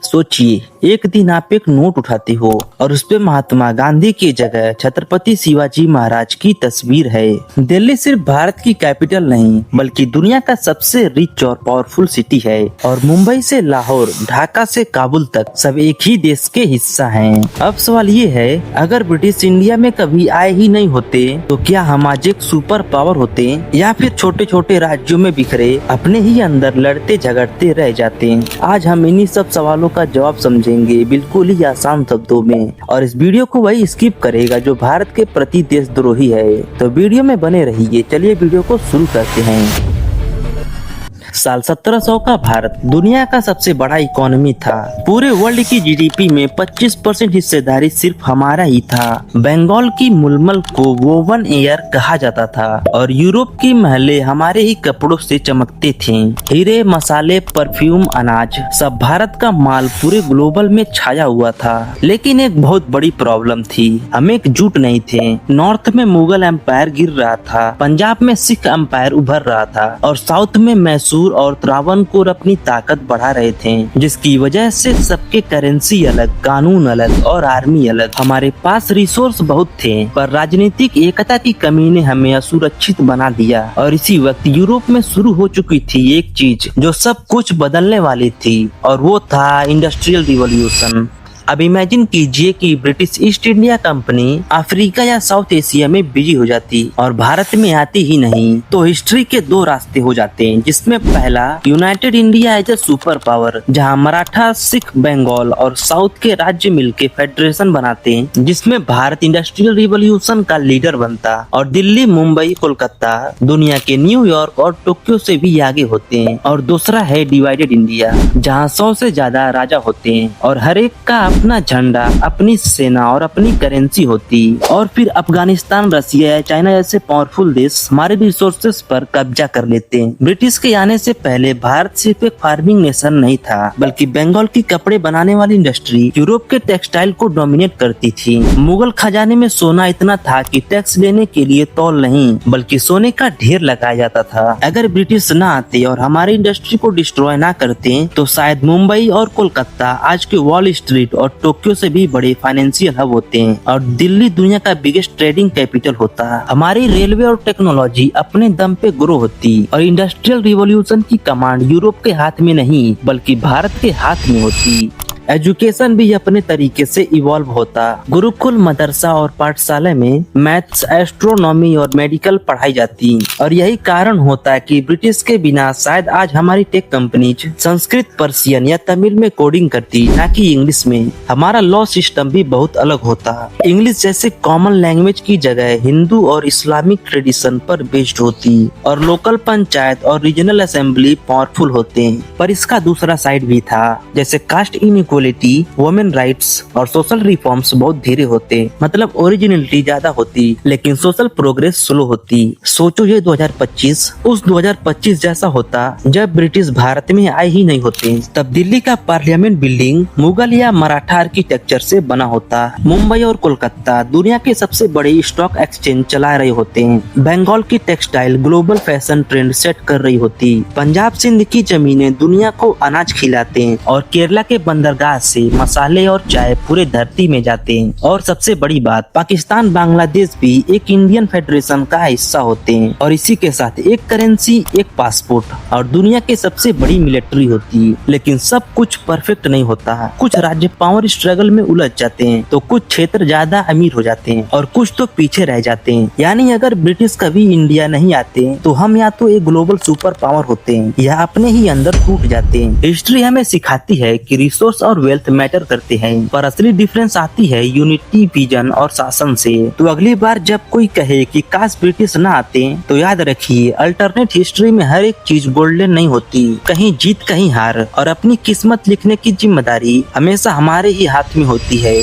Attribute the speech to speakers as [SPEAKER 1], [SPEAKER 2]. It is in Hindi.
[SPEAKER 1] सोचिए, एक दिन आप एक नोट उठाते हो और उस पे महात्मा गांधी की जगह छत्रपति शिवाजी महाराज की तस्वीर है। दिल्ली सिर्फ भारत की कैपिटल नहीं बल्कि दुनिया का सबसे रिच और पावरफुल सिटी है। और मुंबई से लाहौर, ढाका से काबुल तक सब एक ही देश के हिस्सा हैं। अब सवाल ये है, अगर ब्रिटिश इंडिया में कभी आए ही नहीं होते तो क्या हम आज एक सुपर पावर होते या फिर छोटे छोटे राज्यों में बिखरे अपने ही अंदर लड़ते झगड़ते रह जाते। आज हम इन्हीं सब सवालों का जवाब समझेंगे बिल्कुल ही आसान शब्दों में, और इस वीडियो को वही स्किप करेगा जो भारत के प्रति देशद्रोही है। तो वीडियो में बने रहिए। चलिए वीडियो को शुरू करते हैं। साल 1700 का भारत दुनिया का सबसे बड़ा इकोनॉमी था। पूरे वर्ल्ड की जीडीपी में 25% हिस्सेदारी सिर्फ हमारा ही था। बंगाल की मुलमल को वोवन एयर कहा जाता था और यूरोप की महलें हमारे ही कपड़ों से चमकते थे। हीरे, मसाले, परफ्यूम, अनाज, सब भारत का माल पूरे ग्लोबल में छाया हुआ था। लेकिन एक बहुत बड़ी प्रॉब्लम थी, हम एकजुट नहीं थे। नॉर्थ में मुगल एम्पायर गिर रहा था, पंजाब में सिख एम्पायर उभर रहा था और साउथ में मैसूर और त्रावणकोर अपनी ताकत बढ़ा रहे थे, जिसकी वजह से सबके करेंसी अलग, कानून अलग और आर्मी अलग। हमारे पास रिसोर्स बहुत थे पर राजनीतिक एकता की कमी ने हमें असुरक्षित बना दिया। और इसी वक्त यूरोप में शुरू हो चुकी थी एक चीज जो सब कुछ बदलने वाली थी, और वो था इंडस्ट्रियल रिवॉल्यूशन। अब इमेजिन कीजिए कि British east India company Africa या साउथ एशिया में बिजी हो जाती और भारत में आती ही नहीं, तो हिस्ट्री के दो रास्ते हो जाते हैं, जिसमें पहला united India as a super power, जहां मराठा, सिख, बंगाल और साउथ के राज्य मिलके फेडरेशन बनाते हैं, जिसमें भारत इंडस्ट्रियल रिवॉल्यूशन का लीडर बनता और दिल्ली, मुंबई, कोलकाता दुनिया के न्यूयॉर्क और टोक्यो से भी आगे होते हैं। और दूसरा है डिवाइडेड इंडिया, जहाँ 100 से ज्यादा राजा होते हैं और हर एक का अपना झंडा, अपनी सेना और अपनी करेंसी होती। और फिर अफगानिस्तान, रसिया या चाइना जैसे पावरफुल देश हमारे रिसोर्सेस पर कब्जा कर लेते हैं। ब्रिटिश के आने से पहले भारत सिर्फ एक फार्मिंग नेशन नहीं था, बल्कि बंगाल की कपड़े बनाने वाली इंडस्ट्री यूरोप के टेक्सटाइल को डोमिनेट करती थी। मुगल खजाने में सोना इतना था कि टैक्स लेने के लिए तौल नहीं बल्कि सोने का ढेर लगाया जाता था। अगर ब्रिटिश न आते और हमारी इंडस्ट्री को डिस्ट्रॉय न करते तो शायद मुंबई और कोलकाता आज के वॉल स्ट्रीट और टोक्यो से भी बड़े फाइनेंशियल हब होते हैं और दिल्ली दुनिया का बिगेस्ट ट्रेडिंग कैपिटल होता। हमारी रेलवे और टेक्नोलॉजी अपने दम पे ग्रो होती और इंडस्ट्रियल रिवॉल्यूशन की कमांड यूरोप के हाथ में नहीं बल्कि भारत के हाथ में होती। एजुकेशन भी अपने तरीके से इवॉल्व होता। गुरुकुल, मदरसा और पाठशाला में मैथ्स, एस्ट्रोनॉमी और मेडिकल पढ़ाई जाती। और यही कारण होता है कि ब्रिटिश के बिना शायद आज हमारी टेक कंपनीज संस्कृत, पर्शियन या तमिल में कोडिंग करती, ना कि इंग्लिश में। हमारा लॉ सिस्टम भी बहुत अलग होता। इंग्लिश जैसे कॉमन लैंग्वेज की जगह हिंदू और इस्लामिक ट्रेडिशन पर बेस्ड होती और लोकल पंचायत और रीजनल असेंबली पावरफुल होते हैं। पर इसका दूसरा साइड भी था, जैसे कास्ट इनइक्वालिटी, वुमेन राइट्स और सोशल रिफॉर्म्स बहुत धीरे होते। मतलब ओरिजिनलिटी ज्यादा होती लेकिन सोशल प्रोग्रेस स्लो होती। सोचो ये 2025 उस 2025 जैसा होता जब ब्रिटिश भारत में आए ही नहीं होते। तब दिल्ली का पार्लियामेंट बिल्डिंग मुगल या मराठा आर्किटेक्चर से बना होता। मुंबई और कोलकाता दुनिया के सबसे बड़े स्टॉक एक्सचेंज चला रहे होते हैं। बंगाल की textile global fashion trend set कर रही होती। पंजाब, सिंध की जमीनें दुनिया को अनाज खिलाते हैं और केरला के बंदरगाह से मसाले और चाय पूरे धरती में जाते हैं। और सबसे बड़ी बात, पाकिस्तान, बांग्लादेश भी एक इंडियन फेडरेशन का हिस्सा होते हैं और इसी के साथ एक करेंसी, एक पासपोर्ट और दुनिया की सबसे बड़ी मिलिट्री होती है। लेकिन सब कुछ परफेक्ट नहीं होता। कुछ राज्य पावर स्ट्रगल में उलझ जाते हैं तो कुछ क्षेत्र ज्यादा अमीर हो जाते हैं और कुछ तो पीछे रह जाते हैं। यानी अगर ब्रिटिश कभी इंडिया नहीं आते तो हम या तो एक ग्लोबल सुपर पावर होते हैं या अपने ही अंदर टूट जाते हैं। हिस्ट्री हमें सिखाती है कि रिसोर्स और वेल्थ मैटर करते हैं, पर असली डिफरेंस आती है यूनिटी, विजन और शासन से। तो अगली बार जब कोई कहे कि काश ब्रिटिश न आते तो याद रखिए, अल्टरनेट हिस्ट्री में हर एक चीज गोल्डन नहीं होती। कहीं जीत, कहीं हार, और अपनी किस्मत लिखने की जिम्मेदारी हमेशा हमारे ही हाथ में होती है।